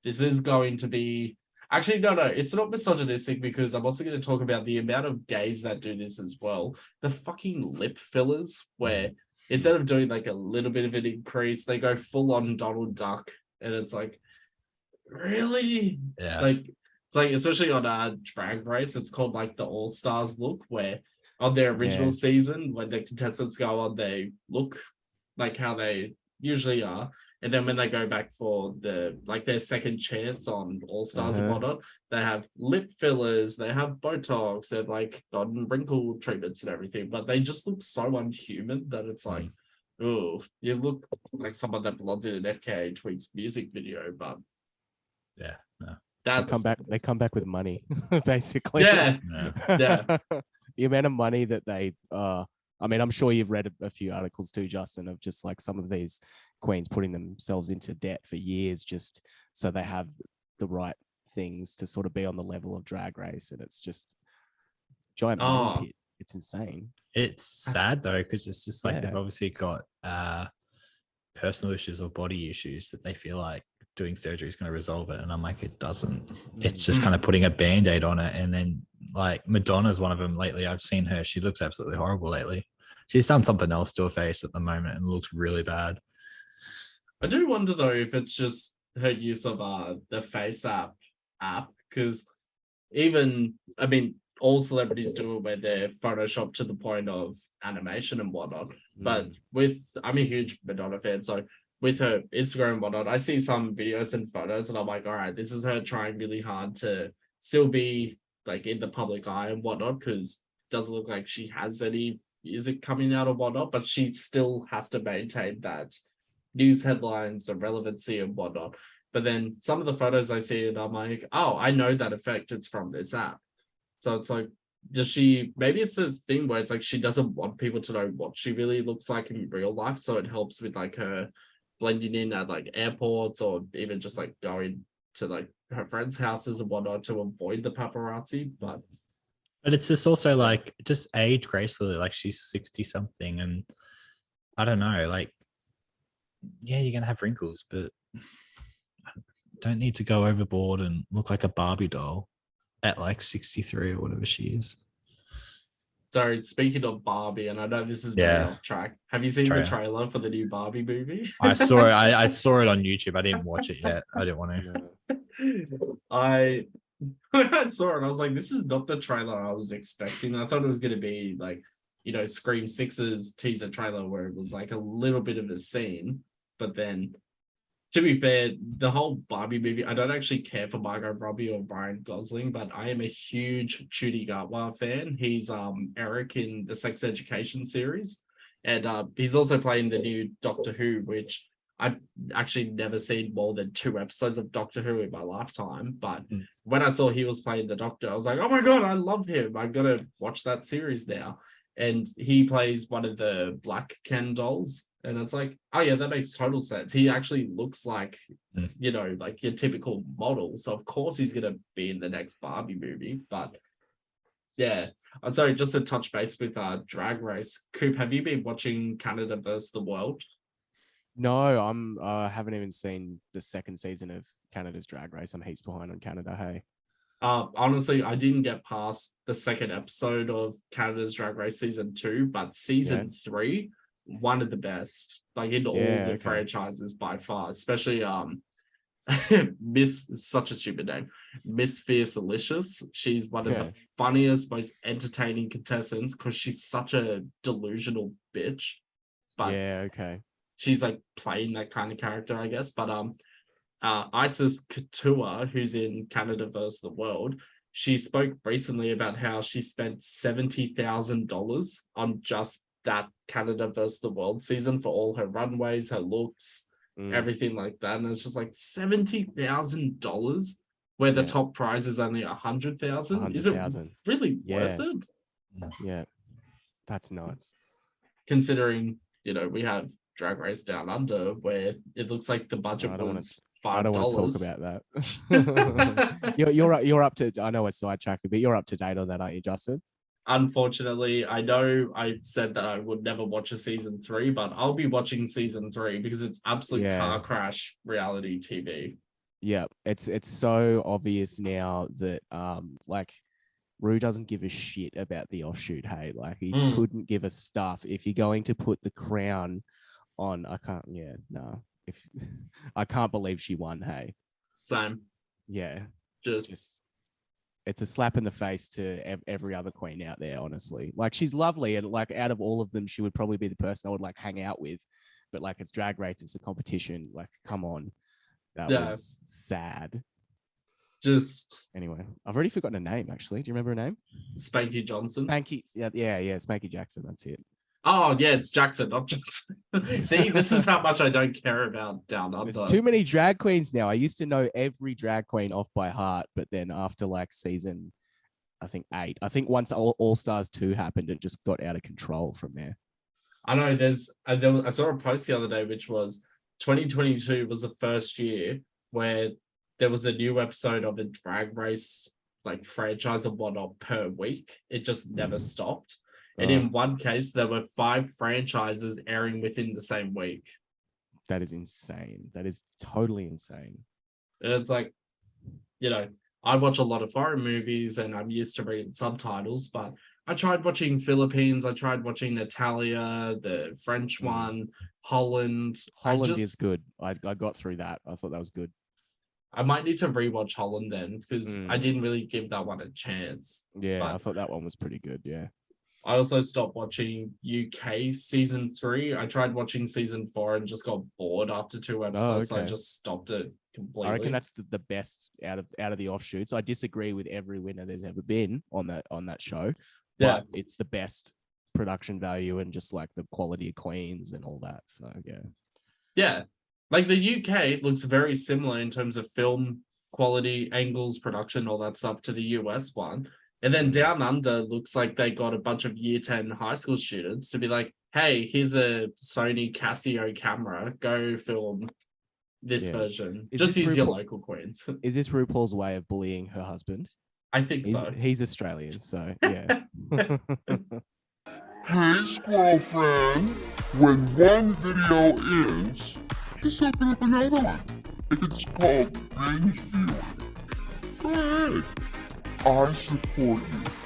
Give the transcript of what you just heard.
this is going to be actually no, it's not misogynistic because I'm also going to talk about the amount of gays that do this as well. The fucking lip fillers where instead of doing like a little bit of an increase, they go full on Donald Duck, and it's like, really? Yeah. Like it's like especially on Drag Race, it's called like the All Stars look, where on their original season, when the contestants go on, they look like how they usually are. And then when they go back for their second chance on All Stars and whatnot, they have lip fillers, they have Botox, and like gotten wrinkle treatments and everything. But they just look so unhuman that it's like, oh, you look like someone that belongs in an FKA Twigs music video. But yeah, no. They come back with money, basically. Yeah. The amount of money that they I mean, I'm sure you've read a few articles too, Justin, of just like some of these queens putting themselves into debt for years just so they have the right things to sort of be on the level of Drag Race. And it's just giant money pit. It's insane. It's sad though, because it's just like they've obviously got personal issues or body issues that they feel like doing surgery is going to resolve it. And I'm like, it doesn't. It's just kind of putting a Band-Aid on it. And then like Madonna's one of them lately. I've seen her. She looks absolutely horrible lately. She's done something else to her face at the moment and looks really bad. I do wonder though if it's just her use of the Face app, because even, I mean, all celebrities do it where they're photoshopped to the point of animation and whatnot. But I'm a huge Madonna fan, so with her Instagram and whatnot, I see some videos and photos and I'm like, all right, this is her trying really hard to still be like in the public eye and whatnot, because it doesn't look like she has any music coming out or whatnot, but she still has to maintain that news headlines and relevancy and whatnot. But then some of the photos I see and I'm like, oh, I know that effect. It's from this app. So it's like, maybe it's a thing where it's like she doesn't want people to know what she really looks like in real life. So it helps with like her blending in at like airports or even just like going to like her friends' houses and whatnot to avoid the paparazzi. But it's just also like just age gracefully, like she's 60 something. And I don't know, like, yeah, you're going to have wrinkles, but don't need to go overboard and look like a Barbie doll at like 63 or whatever she is. Sorry, speaking of Barbie, and I know this is very off track. Have you seen the trailer for the new Barbie movie? I saw it. I saw it on YouTube. I didn't watch it yet. I didn't want to. I saw it. I was like, this is not the trailer I was expecting. I thought it was going to be like, Scream 6's teaser trailer where it was like a little bit of a scene. But then, to be fair, the whole Barbie movie, I don't actually care for Margot Robbie or Ryan Gosling, but I am a huge Ncuti Gatwa fan. He's Eric in the Sex Education series. And he's also playing the new Doctor Who, which I've actually never seen more than 2 episodes of Doctor Who in my lifetime. But when I saw he was playing the Doctor, I was like, oh my God, I love him. I'm going to watch that series now. And he plays one of the Black Ken dolls. And it's like, oh yeah, that makes total sense. He actually looks like, like your typical model. So of course he's going to be in the next Barbie movie. But yeah. Sorry, just to touch base with Drag Race. Coop, have you been watching Canada vs. the World? No, I haven't even seen the second season of Canada's Drag Race. I'm heaps behind on Canada, hey. Honestly, I didn't get past the second episode of Canada's Drag Race season 2, but season 3, one of the best, like in all the franchises by far, especially Miss, such a stupid name, Miss Fierce Alicious. She's one of the funniest, most entertaining contestants because she's such a delusional bitch. But she's like playing that kind of character, I guess. But Isis Couture, who's in Canada vs. the World, she spoke recently about how she spent $70,000 on just that Canada vs. the World season for all her runways, her looks, everything like that. And it's just like $70,000 where the top prize is only $100,000. Is it really worth it? Yeah, that's nuts. Considering, we have Drag Race Down Under where it looks like the budget was $5. I don't want to talk about that. you're up to, I know it's sidetracked, but you're up to date on that, aren't you, Justin? Unfortunately, I know I said that I would never watch a season 3, but I'll be watching season 3 because it's absolute car crash reality TV. Yeah, it's so obvious now that like Rue doesn't give a shit about the offshoot. Hey, like he couldn't give a stuff. If you're going to put the crown on, I can't. Yeah, no. If I can't believe she won. Hey, Same. yeah, Just it's a slap in the face to every other queen out there. Honestly, like she's lovely, and like out of all of them, she would probably be the person I would like hang out with. But like it's Drag Race, it's a competition. Like, come on, that was sad. just Anyway, I've already forgotten a name. Actually, do you remember a name? Spanky Johnson. Spanky, yeah, Spanky Jackson. That's it. Oh yeah, it's Jackson, not Johnson. See, this is how much I don't care about Down Under. There's too many drag queens now. I used to know every drag queen off by heart, but then after like season, I think 8, I think once All Stars 2 happened, it just got out of control from there. I know I saw a post the other day, which was 2022 was the first year where there was a new episode of a Drag Race like franchise or whatnot per week. It just never stopped. And in one case, there were 5 franchises airing within the same week. That is insane. That is totally insane. And it's like, you know, I watch a lot of foreign movies and I'm used to reading subtitles, but I tried watching Philippines. I tried watching Natalia, the French one, Holland. Holland is good. I got through that. I thought that was good. I might need to rewatch Holland then because I didn't really give that one a chance. Yeah, but I thought that one was pretty good. Yeah. I also stopped watching UK season 3. I tried watching season 4 and just got bored after 2 episodes. okay. I just stopped it completely. I reckon that's the best out of the offshoots. I disagree with every winner there's ever been on that show. Yeah, but it's the best production value and just like the quality of queens and all that. So yeah. Like the UK looks very similar in terms of film quality, angles, production, all that stuff to the US one. And then Down Under looks like they got a bunch of year 10 high school students to be like, hey, here's a Sony Casio camera. Go film this version. Just use your local queens. Is this RuPaul's way of bullying her husband? I think so. He's Australian, so yeah. Hey, squirrel friend. When one video ends, just open up another one. It's called binge viewing. Go ahead. I support you.